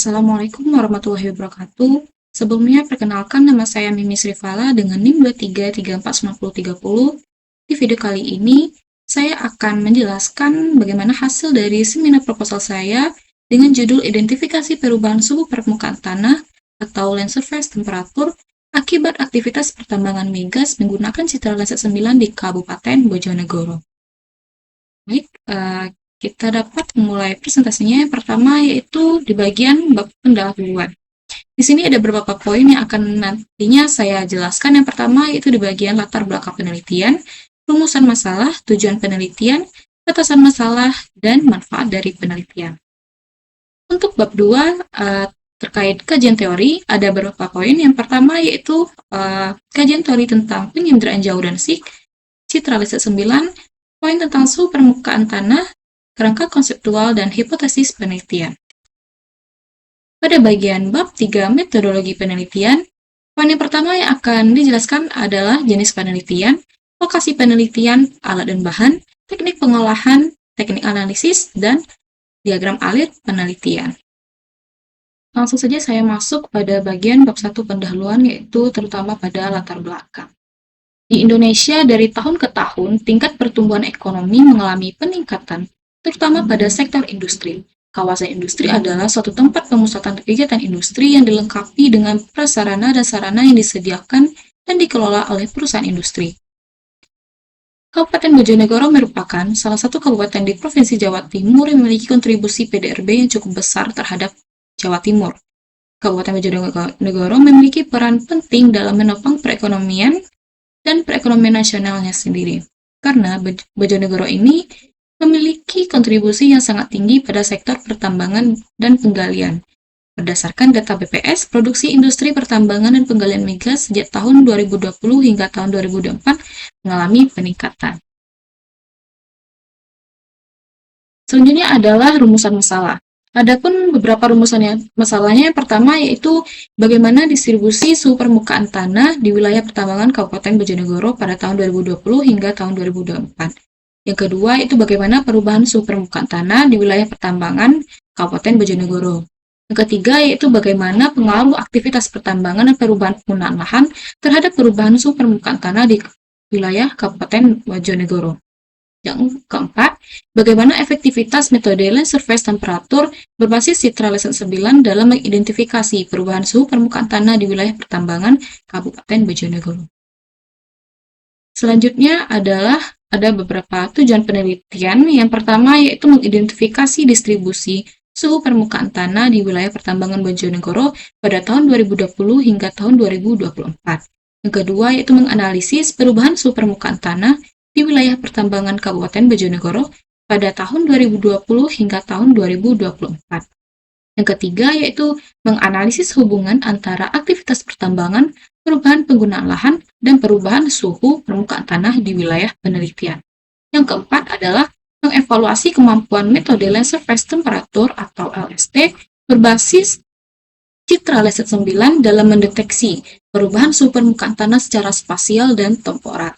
Assalamualaikum warahmatullahi wabarakatuh. Sebelumnya, perkenalkan nama saya Mimi Srivala dengan NIM 23349030. Di video kali ini, saya akan menjelaskan bagaimana hasil dari seminar proposal saya dengan judul Identifikasi Perubahan Suhu Permukaan Tanah atau Land Surface Temperature akibat aktivitas pertambangan migas menggunakan citra Landsat 9 di Kabupaten Bojonegoro. Baik, kita dapat memulai presentasinya. Yang pertama yaitu di bagian bab pendahuluan. Di sini ada beberapa poin yang akan nantinya saya jelaskan. Yang pertama yaitu di bagian latar belakang penelitian, rumusan masalah, tujuan penelitian, batasan masalah, dan manfaat dari penelitian. Untuk bab 2, terkait kajian teori, ada beberapa poin. Yang pertama yaitu kajian teori tentang penginderaan jauh dan SIG, citra Landsat 9, poin tentang suhu permukaan tanah, kerangka konseptual, dan hipotesis penelitian. Pada bagian bab 3 metodologi penelitian, poin yang pertama yang akan dijelaskan adalah jenis penelitian, lokasi penelitian, alat dan bahan, teknik pengolahan, teknik analisis, dan diagram alir penelitian. Langsung saja saya masuk pada bagian bab 1 pendahuluan, yaitu terutama pada latar belakang. Di Indonesia, dari tahun ke tahun, tingkat pertumbuhan ekonomi mengalami peningkatan, terutama pada sektor industri. Kawasan industri adalah suatu tempat pemusatan kegiatan industri yang dilengkapi dengan prasarana dan sarana yang disediakan dan dikelola oleh perusahaan industri. Kabupaten Bojonegoro merupakan salah satu kabupaten di Provinsi Jawa Timur yang memiliki kontribusi PDRB yang cukup besar terhadap Jawa Timur. Kabupaten Bojonegoro memiliki peran penting dalam menopang perekonomian dan perekonomian nasionalnya sendiri. Karena Bojonegoro ini memiliki kontribusi yang sangat tinggi pada sektor pertambangan dan penggalian. Berdasarkan data BPS, produksi industri pertambangan dan penggalian migas sejak tahun 2020 hingga tahun 2024 mengalami peningkatan. Selanjutnya adalah rumusan masalah. Adapun beberapa rumusan masalahnya, yang pertama yaitu bagaimana distribusi suhu permukaan tanah di wilayah pertambangan Kabupaten Bojonegoro pada tahun 2020 hingga tahun 2024. Yang kedua itu bagaimana perubahan suhu permukaan tanah di wilayah pertambangan Kabupaten Bojonegoro. Yang ketiga yaitu bagaimana pengaruh aktivitas pertambangan dan perubahan penggunaan lahan terhadap perubahan suhu permukaan tanah di wilayah Kabupaten Bojonegoro. Yang keempat, bagaimana efektivitas metode Land Surface Temperature berbasis citra Landsat 9 dalam mengidentifikasi perubahan suhu permukaan tanah di wilayah pertambangan Kabupaten Bojonegoro. Selanjutnya adalah ada beberapa tujuan penelitian. Yang pertama yaitu mengidentifikasi distribusi suhu permukaan tanah di wilayah pertambangan Bojonegoro pada tahun 2020 hingga tahun 2024. Yang kedua yaitu menganalisis perubahan suhu permukaan tanah di wilayah pertambangan Kabupaten Bojonegoro pada tahun 2020 hingga tahun 2024. Yang ketiga yaitu menganalisis hubungan antara aktivitas pertambangan, perubahan penggunaan lahan, dan perubahan suhu permukaan tanah di wilayah penelitian. Yang keempat adalah mengevaluasi kemampuan metode Land Surface Temperature atau LST berbasis citra Landsat 9 dalam mendeteksi perubahan suhu permukaan tanah secara spasial dan temporal.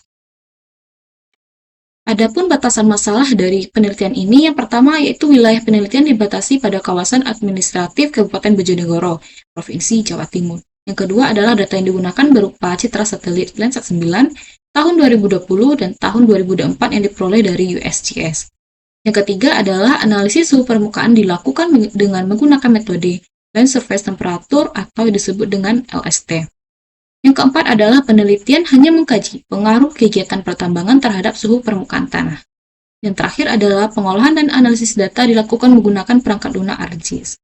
Adapun batasan masalah dari penelitian ini, yang pertama yaitu wilayah penelitian dibatasi pada kawasan administratif Kabupaten Bojonegoro, Provinsi Jawa Timur. Yang kedua adalah data yang digunakan berupa citra satelit Landsat 9 tahun 2020 dan tahun 2024 yang diperoleh dari USGS. Yang ketiga adalah analisis suhu permukaan dilakukan dengan menggunakan metode Land Surface Temperature atau yang disebut dengan LST. Yang keempat adalah penelitian hanya mengkaji pengaruh kegiatan pertambangan terhadap suhu permukaan tanah. Yang terakhir adalah pengolahan dan analisis data dilakukan menggunakan perangkat lunak ArcGIS.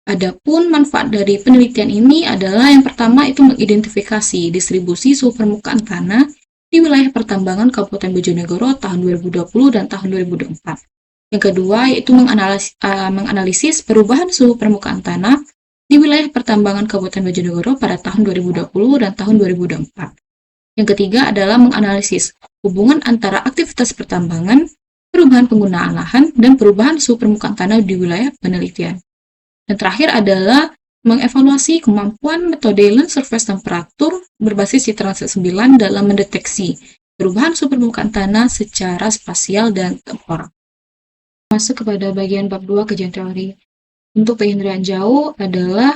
Adapun manfaat dari penelitian ini adalah yang pertama itu mengidentifikasi distribusi suhu permukaan tanah di wilayah pertambangan Kabupaten Bojonegoro tahun 2020 dan tahun 2024. Yang kedua yaitu menganalisis perubahan suhu permukaan tanah di wilayah pertambangan Kabupaten Bojonegoro pada tahun 2020 dan tahun 2024. Yang ketiga adalah menganalisis hubungan antara aktivitas pertambangan, perubahan penggunaan lahan, dan perubahan suhu permukaan tanah di wilayah penelitian. Dan terakhir adalah mengevaluasi kemampuan metode Land Surface Temperature berbasis citra Landsat 9 dalam mendeteksi perubahan suhu permukaan tanah secara spasial dan temporal. Masuk kepada bagian bab 2 kajian teori. Untuk penginderaan jauh adalah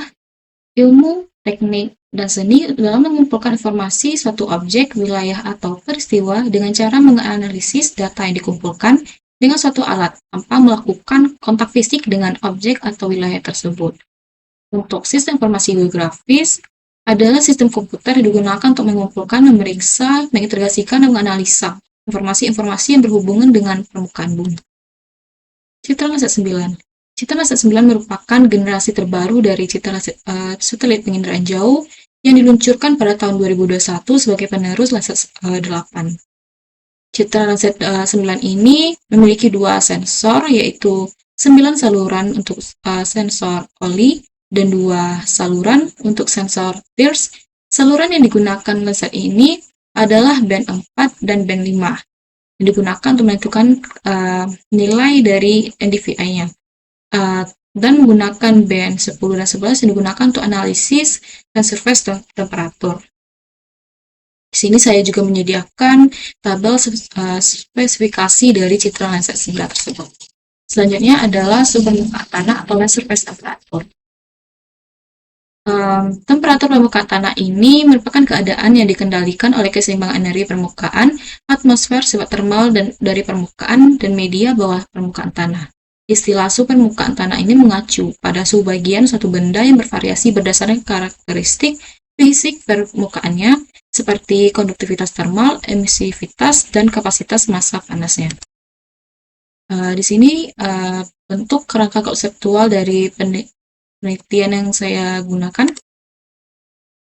ilmu, teknik, dan seni dalam mengumpulkan informasi suatu objek, wilayah, atau peristiwa dengan cara menganalisis data yang dikumpulkan dengan suatu alat tanpa melakukan kontak fisik dengan objek atau wilayah tersebut. Untuk sistem informasi geografis adalah sistem komputer yang digunakan untuk mengumpulkan, memeriksa, mengintegrasikan, dan menganalisa informasi-informasi yang berhubungan dengan permukaan bumi. Citra Landsat 9. Citra Landsat 9 merupakan generasi terbaru dari satelit penginderaan jauh yang diluncurkan pada tahun 2021 sebagai penerus Landsat 8. Citra Landsat 9 ini memiliki dua sensor, yaitu 9 saluran untuk sensor oli dan 2 saluran untuk sensor TIRS. Saluran yang digunakan Landsat ini adalah band 4 dan band 5 yang digunakan untuk menentukan nilai dari NDVI-nya. Dan menggunakan band 10 dan 11 yang digunakan untuk analisis dan surface temperatur. Di sini saya juga menyediakan tabel spesifikasi dari Citra Landsat 9 tersebut. Selanjutnya adalah sumber permukaan tanah atau land surface temperature. Temperatur permukaan tanah ini merupakan keadaan yang dikendalikan oleh keseimbangan energi permukaan, atmosfer, sifat termal dari permukaan, dan media bawah permukaan tanah. Istilah suhu permukaan tanah ini mengacu pada suhu bagian suatu benda yang bervariasi berdasarkan karakteristik fisik permukaannya, seperti konduktivitas termal, emisivitas, dan kapasitas massa panasnya. Di sini bentuk kerangka konseptual dari penelitian yang saya gunakan.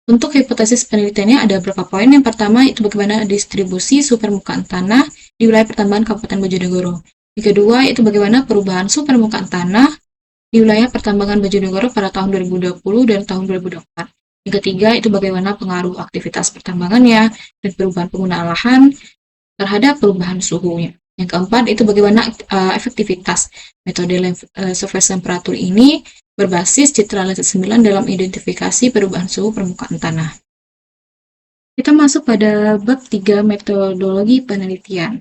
Untuk hipotesis penelitiannya ada beberapa poin. Yang pertama itu bagaimana distribusi suhu permukaan tanah di wilayah pertambangan Kabupaten Bojonegoro. Yang kedua itu bagaimana perubahan suhu permukaan tanah di wilayah pertambangan Bojonegoro pada tahun 2020 dan tahun 2024. Yang ketiga itu bagaimana pengaruh aktivitas pertambangannya dan perubahan penggunaan lahan terhadap perubahan suhunya. Yang keempat itu bagaimana efektivitas metode surface temperature ini berbasis Citra Landsat 9 dalam identifikasi perubahan suhu permukaan tanah. Kita masuk pada bab 3 metodologi penelitian.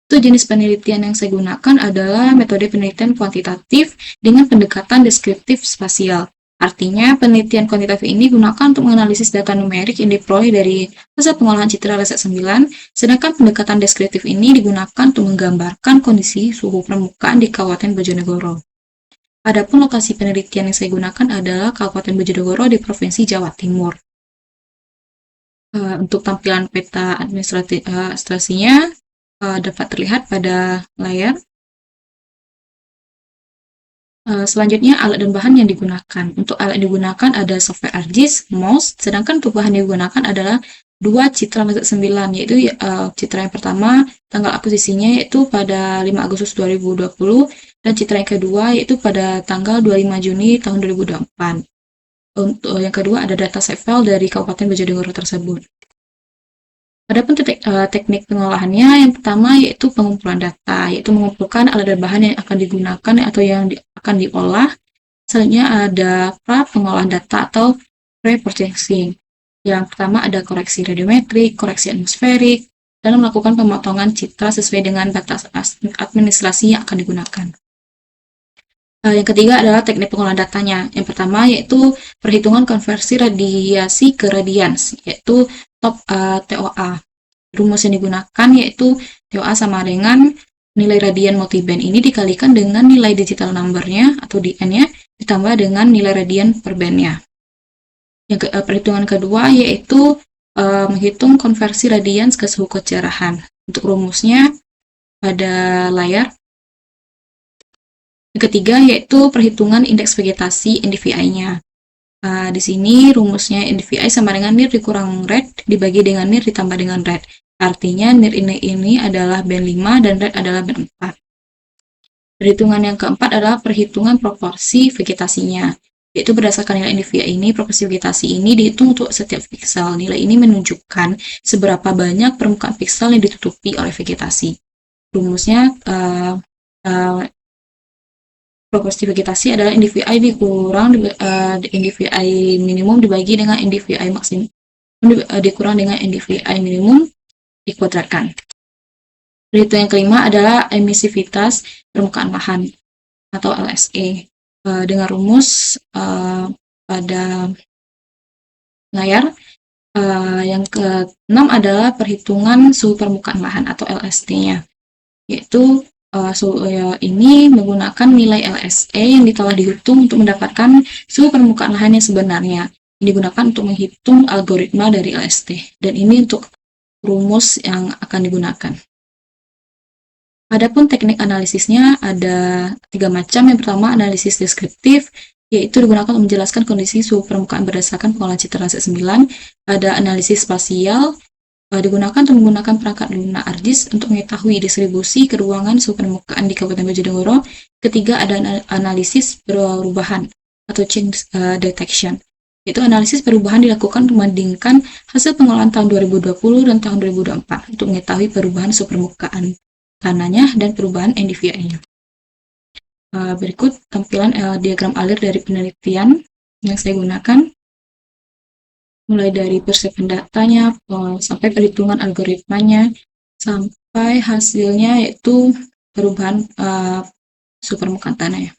Itu jenis penelitian yang saya gunakan adalah metode penelitian kuantitatif dengan pendekatan deskriptif spasial. Artinya, penelitian kuantitatif ini digunakan untuk menganalisis data numerik yang diperoleh dari pusat pengolahan Citra Landsat 9, sedangkan pendekatan deskriptif ini digunakan untuk menggambarkan kondisi suhu permukaan di Kabupaten Bojonegoro. Adapun lokasi penelitian yang saya gunakan adalah Kabupaten Bojonegoro di Provinsi Jawa Timur. Untuk tampilan peta administrasinya dapat terlihat pada layar. Selanjutnya alat dan bahan yang digunakan. Untuk alat yang digunakan ada software ArcGIS, mouse, sedangkan untuk bahan yang digunakan adalah 2 Citra Landsat 9, yaitu citra yang pertama tanggal akuisisinya yaitu pada 5 Agustus 2020 dan citra yang kedua yaitu pada tanggal 25 Juni tahun 2024. Untuk yang kedua ada data save file dari Kabupaten Bojonegoro tersebut. Adapun teknik pengolahannya, yang pertama yaitu pengumpulan data, yaitu mengumpulkan alat dan bahan yang akan digunakan atau yang akan diolah. Selanjutnya ada pengolahan data atau pre-processing. Yang pertama ada koreksi radiometrik, koreksi atmosferik, dan melakukan pemotongan citra sesuai dengan batas administrasi yang akan digunakan. Yang ketiga adalah teknik pengolahan datanya. Yang pertama yaitu perhitungan konversi radiasi ke radians, yaitu TOA. Rumus yang digunakan yaitu TOA sama dengan nilai radian multiband ini dikalikan dengan nilai digital number-nya atau DN-nya ditambah dengan nilai radian per band-nya. Yang perhitungan kedua yaitu menghitung konversi radians ke suhu kecerahan. Untuk rumusnya pada layar. Yang ketiga yaitu perhitungan indeks vegetasi NDVI-nya. Di sini rumusnya NDVI sama dengan nir dikurang red dibagi dengan nir ditambah dengan red. Artinya nir ini adalah band 5 dan red adalah band 4. Perhitungan yang keempat adalah perhitungan proporsi vegetasinya. Yaitu berdasarkan nilai NDVI ini, proporsi vegetasi ini dihitung untuk setiap piksel. Nilai ini menunjukkan seberapa banyak permukaan piksel yang ditutupi oleh vegetasi. Rumusnya proporsi vegetasi adalah NDVI dikurang NDVI minimum dibagi dengan NDVI maksimum dikurang dengan NDVI minimum dikuadratkan. Perhitungan yang kelima adalah emisivitas permukaan lahan atau LSE. dengan rumus pada layar. Yang keenam adalah perhitungan suhu permukaan lahan atau LST-nya, yaitu ini menggunakan nilai LSE yang telah dihitung untuk mendapatkan suhu permukaan lahan yang sebenarnya. Ini digunakan untuk menghitung algoritma dari LST, dan ini untuk rumus yang akan digunakan. Adapun teknik analisisnya ada 3 macam. Yang pertama, analisis deskriptif, yaitu digunakan untuk menjelaskan kondisi suhu permukaan berdasarkan pengolahan citra Z9. Ada analisis spasial, digunakan untuk menggunakan perangkat lunar ArcGIS untuk mengetahui distribusi ke ruangan suhu permukaan di Kabupaten Bojonegoro. Ketiga, ada analisis perubahan atau change detection, yaitu analisis perubahan dilakukan untuk membandingkan hasil pengolahan tahun 2020 dan tahun 2024 untuk mengetahui perubahan suhu permukaan tanahnya dan perubahan NDVI-nya. Berikut tampilan diagram alir dari penelitian yang saya gunakan, mulai dari persiapan datanya sampai perhitungan algoritmanya sampai hasilnya, yaitu perubahan suhu permukaan tanah ya.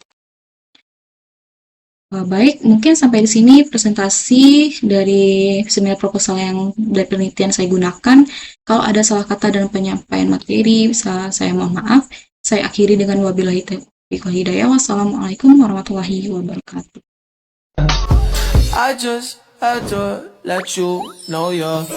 Baik, mungkin sampai di sini presentasi dari seminar proposal yang dari penelitian saya gunakan. Kalau ada salah kata dalam penyampaian materi, saya mohon maaf. Saya akhiri dengan wabillahi taufiq wal hidayah. Wassalamualaikum warahmatullahi wabarakatuh. I just had to let you know you're